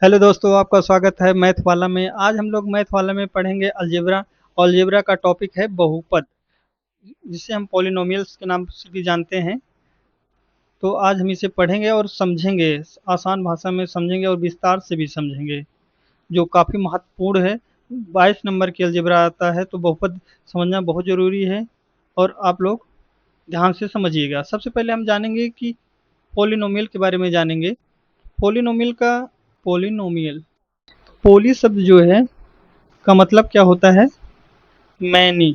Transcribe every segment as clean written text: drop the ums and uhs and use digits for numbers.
Hello दोस्तों, आपका स्वागत है मैथ वाला में। आज हम लोग मैथ वाला में पढ़ेंगे अलजेब्रा। अलजेब्रा का टॉपिक है बहुपद, जिसे हम पॉलिनोमियल्स के नाम से भी जानते हैं। तो आज हम इसे पढ़ेंगे और समझेंगे, आसान भाषा में समझेंगे और विस्तार से भी समझेंगे, जो काफ़ी महत्वपूर्ण है। 22 नंबर की अलजेब्रा आता है, तो बहुपद समझना बहुत ज़रूरी है और आप लोग ध्यान से समझिएगा। सबसे पहले हम जानेंगे कि पॉलिनोमियल के बारे में जानेंगे। पॉलिनोमियल का पॉलिनोमियल पोली शब्द जो है का मतलब क्या होता है? मैनी।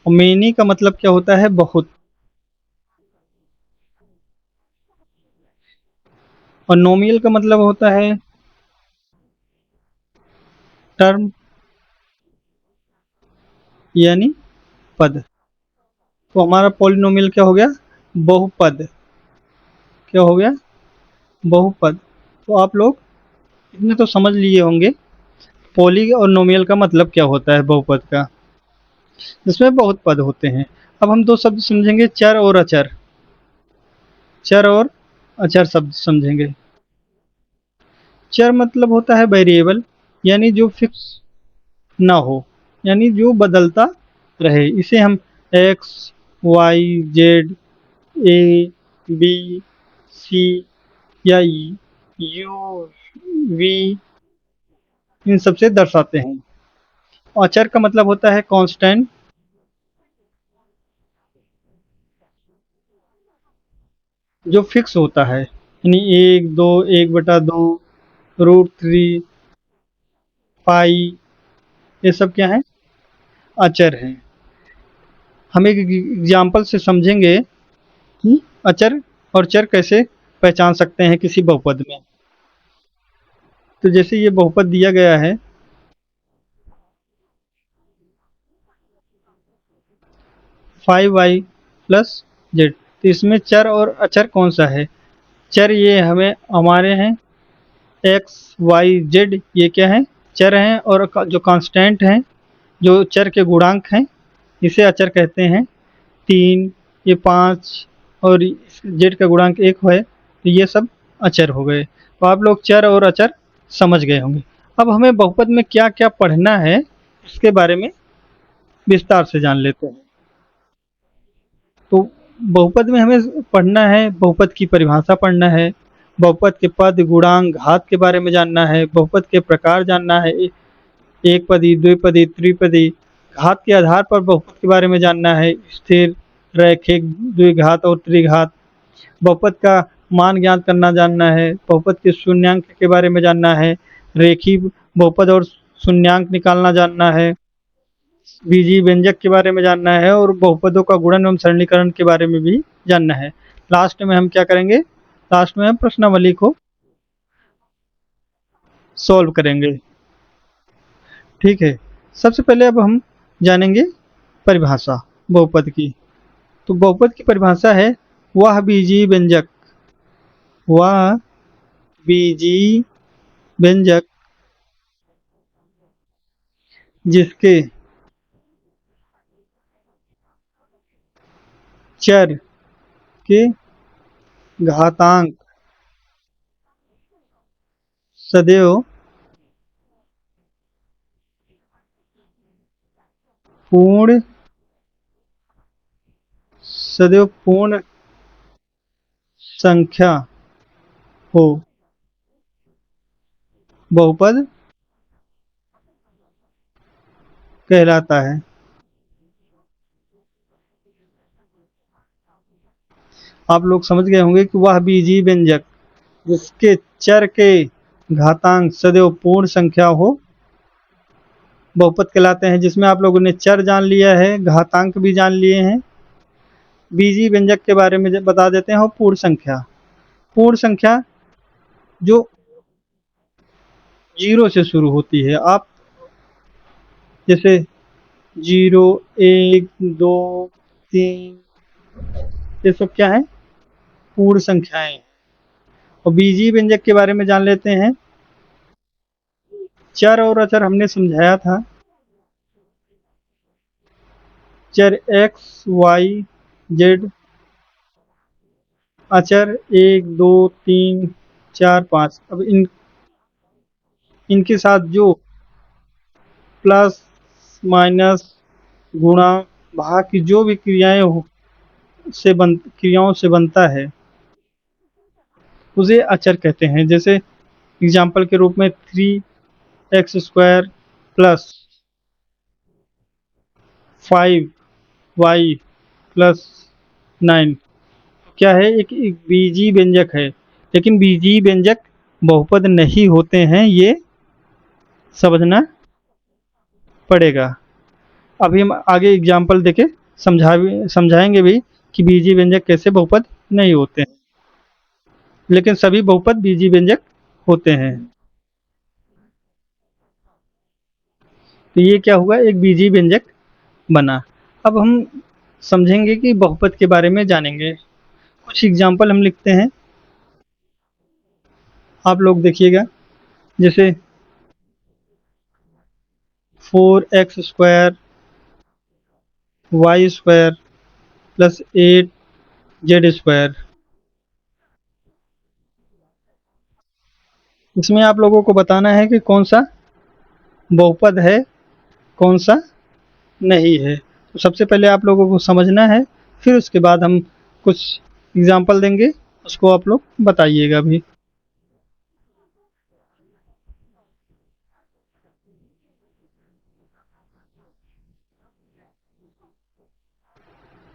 और मैनी का मतलब क्या होता है? बहुत। और नोमियल का मतलब होता है टर्म, यानी पद। तो हमारा पॉलिनोमियल क्या हो गया? बहुपद। क्या हो गया? बहुपद। तो आप लोग इतने तो समझ लिए होंगे पॉली और नोमियल का मतलब क्या होता है बहुपद का, जिसमें बहुत पद होते हैं। अब हम दो शब्द समझेंगे, चर और अचर। चर और अचर शब्द समझेंगे। चर मतलब होता है वेरिएबल, यानी जो फिक्स ना हो, यानी जो बदलता रहे। इसे हम एक्स, वाई, जेड, ए, बी, सी या यू, वी, इन सबसे दर्शाते हैं। अचर का मतलब होता है कांस्टेंट, जो फिक्स होता है, यानी एक दो, 1/2, √3, पाई, ये सब क्या है? अचर हैं। हम एक एग्जाम्पल से समझेंगे कि अचर और चर कैसे पहचान सकते हैं किसी बहुपद में। तो जैसे ये बहुपद दिया गया है 5y+z, तो इसमें चर और अचर कौन सा है? चर ये हमें हमारे हैं एक्स, वाई, जेड, ये क्या है? चर हैं। और जो कांस्टेंट हैं, जो चर के गुणांक हैं, इसे अचर कहते हैं। 3, ये 5 और जेड का गुणांक 1 है, तो ये सब अचर हो गए। तो आप लोग चर और अचर समझ गए होंगे। अब हमें बहुपद में क्या क्या पढ़ना है, इसके बारे में विस्तार से जान लेते हैं। तो बहुपद में हमें पढ़ना है, बहुपद की परिभाषा पढ़ना है, बहुपद के पद, गुणांक, घात के बारे में जानना है, बहुपद के प्रकार जानना है, एक पदी, द्विपदी, त्रिपदी। घात के आधार पर बहुपद के बारे में जानना है, स्थिर, रैखिक, द्विघात और त्रिघात। बहुपद का मान ज्ञात करना जानना है, बहुपद के शून्यांक के बारे में जानना है, रेखीय बहुपद और शून्यांक निकालना जानना है, बीजीय व्यंजक के बारे में जानना है और बहुपदों का गुणन एवं सरलीकरण के बारे में भी जानना है। लास्ट में हम क्या करेंगे? लास्ट में हम प्रश्नावली को सॉल्व करेंगे। ठीक है। सबसे पहले अब हम जानेंगे परिभाषा बहुपद की। तो बहुपद की परिभाषा है वह बीजीय व्यंजक, वह बीजीय व्यंजक जिसके चर के घातांक सदैव पूर्ण सदैव पूर्ण संख्या हो, बहुपद कहलाता है। आप लोग समझ गए होंगे कि वह बीजीय व्यंजक जिसके चर के घातांक सदैव पूर्ण संख्या हो, बहुपद कहलाते हैं। जिसमें आप लोगों ने चर जान लिया है, घातांक भी जान लिए हैं, बीजीय व्यंजक के बारे में बता देते हैं। और पूर्ण संख्या, पूर्ण संख्या जो जीरो से शुरू होती है। आप जैसे 0, 1, 2, 3, ये सब क्या है? पूर्ण संख्याएं। और बीजीय व्यंजक के बारे में जान लेते हैं। चर और अचर हमने समझाया था। चर एक्स, वाई, जेड, अचर 1, 2, 3, 4, 5। अब इन इनके साथ जो प्लस माइनस गुणा भाग की जो भी क्रियाओं से बनता है उसे अचर कहते हैं। जैसे एग्जाम्पल के रूप में 3x² प्लस 5y प्लस 9 क्या है, एक बीजीय व्यंजक है, लेकिन बीजीय व्यंजक बहुपद नहीं होते हैं, ये समझना पड़ेगा। अभी हम आगे एग्जाम्पल देके समझाएंगे भी कि बीजीय व्यंजक कैसे बहुपद नहीं होते हैं, लेकिन सभी बहुपद बीजीय व्यंजक होते हैं। तो ये क्या हुआ, एक बीजीय व्यंजक बना। अब हम समझेंगे कि बहुपद के बारे में जानेंगे। कुछ एग्जाम्पल हम लिखते हैं, आप लोग देखिएगा। जैसे 4x² y² प्लस 8z²। इसमें आप लोगों को बताना है कि कौन सा बहुपद है, कौन सा नहीं है। तो सबसे पहले आप लोगों को समझना है, फिर उसके बाद हम कुछ एग्जाम्पल देंगे, उसको आप लोग बताइएगा भी।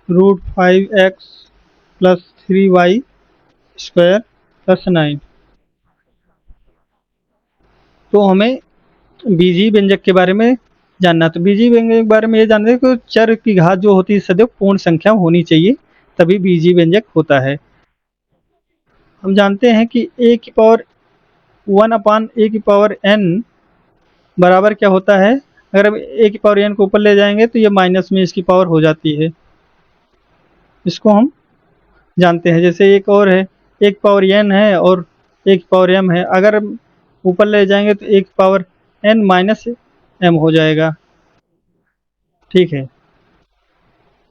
√5x plus 3y² plus 9। तो हमें बीजीय व्यंजक के बारे में जानना। तो बीजीय व्यंजक के बारे में ये जानना है कि चर की घात जो होती है सदैव पूर्ण संख्या होनी चाहिए, तभी बीजीय व्यंजक होता है। हम जानते हैं कि a की पावर 1/a की पावर n बराबर क्या होता है। अगर हम a की पावर n को ऊपर ले जाएंगे तो ये माइनस में इसकी पावर हो जाती है, इसको हम जानते हैं। जैसे एक और है, एक पावर n है और एक पावर m है, अगर हम ऊपर ले जाएंगे तो एक पावर n माइनस m हो जाएगा। ठीक है,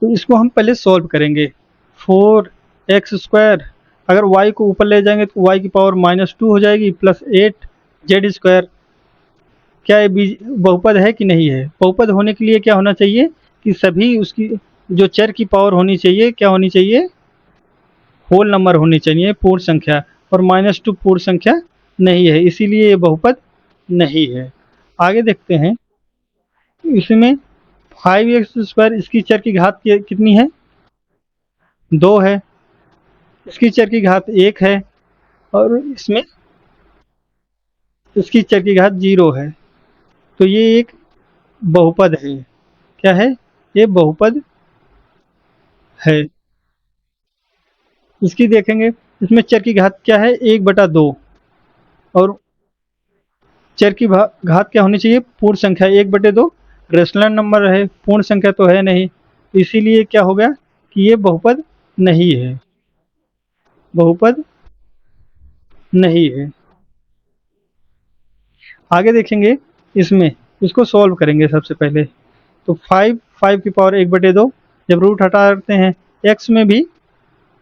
तो इसको हम पहले सॉल्व करेंगे। 4x² अगर y को ऊपर ले जाएंगे तो y की पावर -2 हो जाएगी, प्लस 8z²। क्या ये बहुपद है कि नहीं है। बहुपद होने के लिए क्या होना चाहिए कि सभी उसकी जो चर की पावर होनी चाहिए, क्या होनी चाहिए, होल नंबर होनी चाहिए, पूर्ण संख्या। और -2 पूर्ण संख्या नहीं है, इसीलिए ये बहुपद नहीं है। आगे देखते हैं, इसमें 5x² इसकी चर की घात कितनी है, 2 है। इसकी चर की घात 1 है और इसमें इसकी चर की घात 0 है। तो ये एक बहुपद है। क्या है, ये बहुपद है। इसकी देखेंगे, इसमें चर की घात क्या है, 1/2। और चर की घात क्या होनी चाहिए, पूर्ण संख्या। 1/2 रेशनल नंबर है, पूर्ण संख्या तो है नहीं, इसीलिए क्या हो गया कि ये बहुपद नहीं है, बहुपद नहीं है। आगे देखेंगे, इसमें इसको सॉल्व करेंगे सबसे पहले। तो 5 की पावर 1/2, जब रूट हटाते हैं x में भी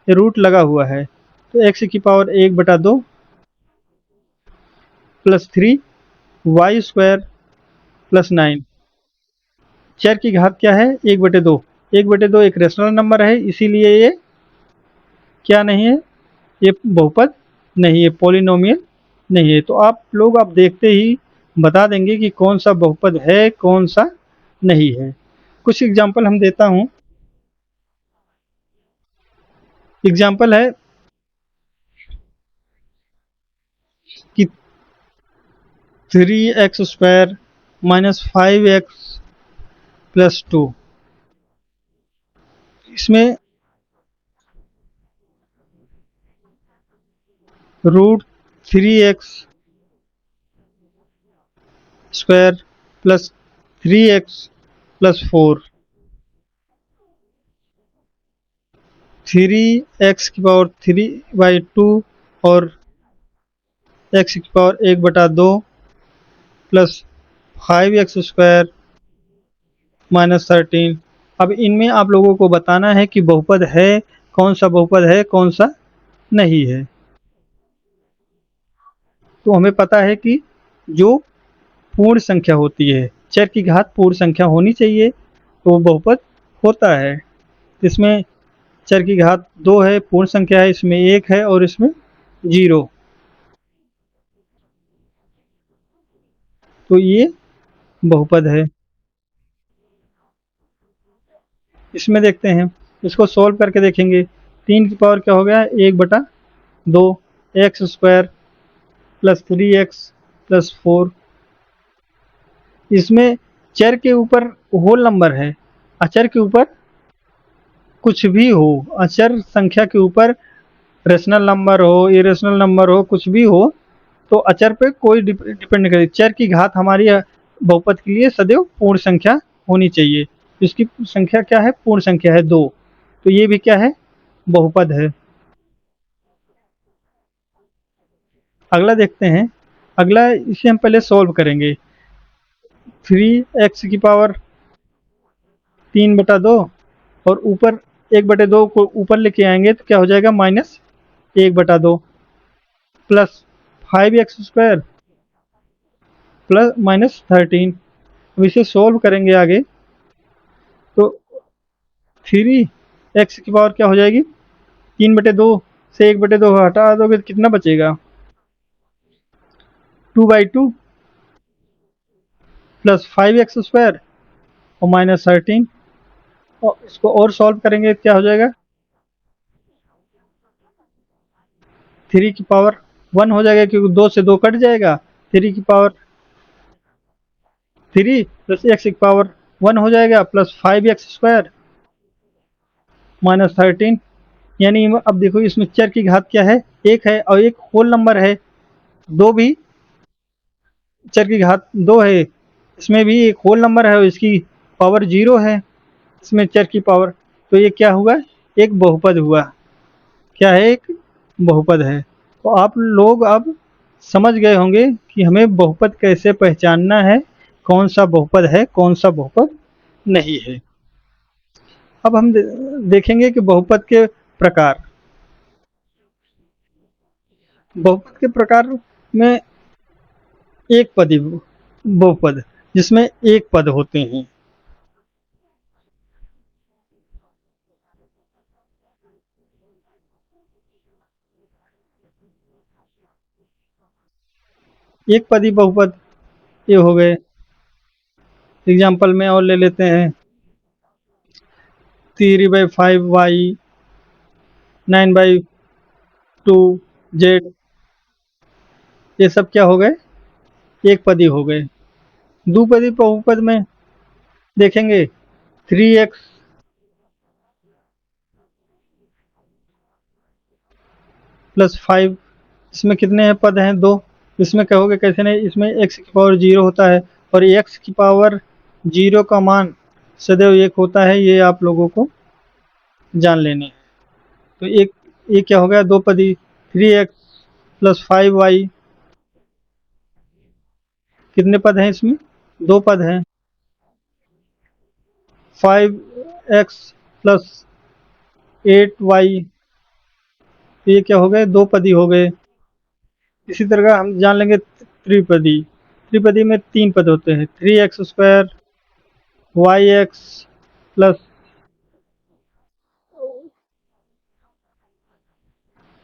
रूट लगा हुआ है, तो x की पावर 1/2 प्लस 3y² प्लस 9। चर की घात क्या है, 1/2। 1/2 एक रेशनल नंबर है, इसीलिए ये क्या नहीं है, ये बहुपद नहीं है, पॉलिनोमियल नहीं है। तो आप लोग अब देखते ही बता देंगे कि कौन सा बहुपद है, कौन सा नहीं है। कुछ एग्जाम्पल हम देता हूँ। एग्जाम्पल है कि 3x² माइनस 5x प्लस 2। इसमें √3x² plus 3x plus 4, 3x की पावर 3/2 और x की पावर 1/2 प्लस 5x² माइनस 13। अब इनमें आप लोगों को बताना है कि बहुपद है, कौन सा बहुपद है, कौन सा नहीं है। तो हमें पता है कि जो पूर्ण संख्या होती है, चर की घात पूर्ण संख्या होनी चाहिए तो वो बहुपद होता है। इसमें चर की घात 2 है, पूर्ण संख्या है, इसमें 1 है और इसमें 0, तो ये बहुपद है। इसमें देखते हैं, इसको सॉल्व करके देखेंगे। 3 की पावर क्या हो गया, 1/2 x square plus 3x plus 4। इसमें चर के ऊपर होल नंबर है, अचर के ऊपर कुछ भी हो, अचर संख्या के ऊपर रेशनल नंबर हो, इरेशनल नंबर हो, कुछ भी हो, तो अचर पे कोई डिपेंड नहीं करे। चर की घात हमारी बहुपद के लिए सदैव पूर्ण संख्या होनी चाहिए। इसकी संख्या क्या है, पूर्ण संख्या है 2, तो ये भी क्या है, बहुपद है। अगला देखते हैं। अगला इसे हम पहले सॉल्व करेंगे। 3x की पावर 3/2 और ऊपर 1/2 को ऊपर लेके आएंगे तो क्या हो जाएगा, -1/2 प्लस 5x² प्लस -13। अब इसे सोल्व करेंगे आगे तो 3x की पावर क्या हो जाएगी, 3/2 से 1/2 हटा दोगे तो कितना बचेगा, 2/2 प्लस 5x² और -13। और इसको और सॉल्व करेंगे क्या हो जाएगा, 3 की पावर 1 हो जाएगा क्योंकि 2 से 2 कट जाएगा। 3 की पावर 3 प्लस x की पावर 1 हो जाएगा प्लस 5x² -13। यानी अब देखो इसमें चर की घात क्या है, 1 है और एक होल नंबर है, 2 भी चर की घात 2 है, इसमें भी एक होल नंबर है और इसकी पावर 0 है, इसमें चर की पावर, तो ये क्या हुआ, एक बहुपद हुआ। क्या है, एक बहुपद है। तो आप लोग अब समझ गए होंगे कि हमें बहुपद कैसे पहचानना है, कौन सा बहुपद है, कौन सा बहुपद नहीं है। अब हम देखेंगे कि बहुपद के प्रकार। बहुपद के प्रकार में एक पदी बहुपद, जिसमें एक पद होते हैं। एक पदी बहुपद ये हो गए। एग्जाम्पल में और ले लेते हैं, 3/5y 9/2z, ये सब क्या हो गए, एक पदी हो गए। द्विपदी बहुपद में देखेंगे 3x प्लस 5, इसमें कितने हैं पद हैं, 2। इसमें कहोगे कैसे नहीं, इसमें x की पावर 0 होता है और x की पावर 0 का मान सदैव 1 होता है, ये आप लोगों को जान लेने हैं। तो एक ये क्या हो गया, दो पदी, 3x प्लस 5y, कितने पद हैं इसमें, 2 पद हैं। 5x प्लस 8y, ये क्या हो गए, 2 पदी हो गए। इसी तरह हम जान लेंगे त्रिपदी। त्रिपदी में 3 पद होते हैं, 3x² yx plus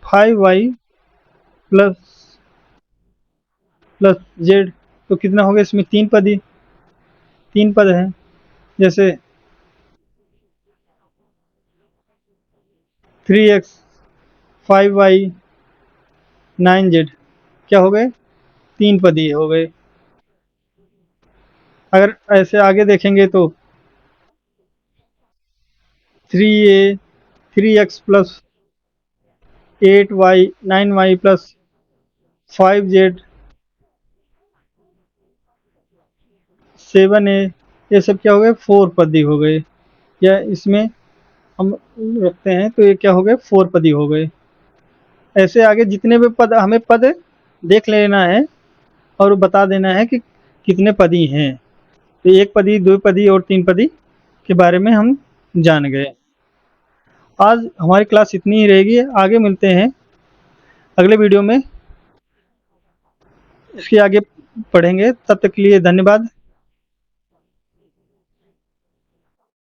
5y plus plus Z, तो कितना हो गया, इसमें 3 पद ही, 3 पद हैं। जैसे 3x 5y 9z, क्या हो गए, 3 पद ही हो गए। अगर ऐसे आगे देखेंगे तो 3a 3x plus 8y 9y plus 5z 7a, ये सब क्या हो गए, 4 पदी हो गए। या इसमें हम रखते हैं तो ये क्या हो गए, 4 पदी हो गए। ऐसे आगे जितने भी पद, हमें पद देख लेना है और बता देना है कि कितने पदी हैं। तो एक पदी, दो पदी और 3 पदी के बारे में हम जान गए। आज हमारी क्लास इतनी ही रहेगी, आगे मिलते हैं अगले वीडियो में। इसके आगे पढ़ेंगे। तब तक के लिए धन्यवाद।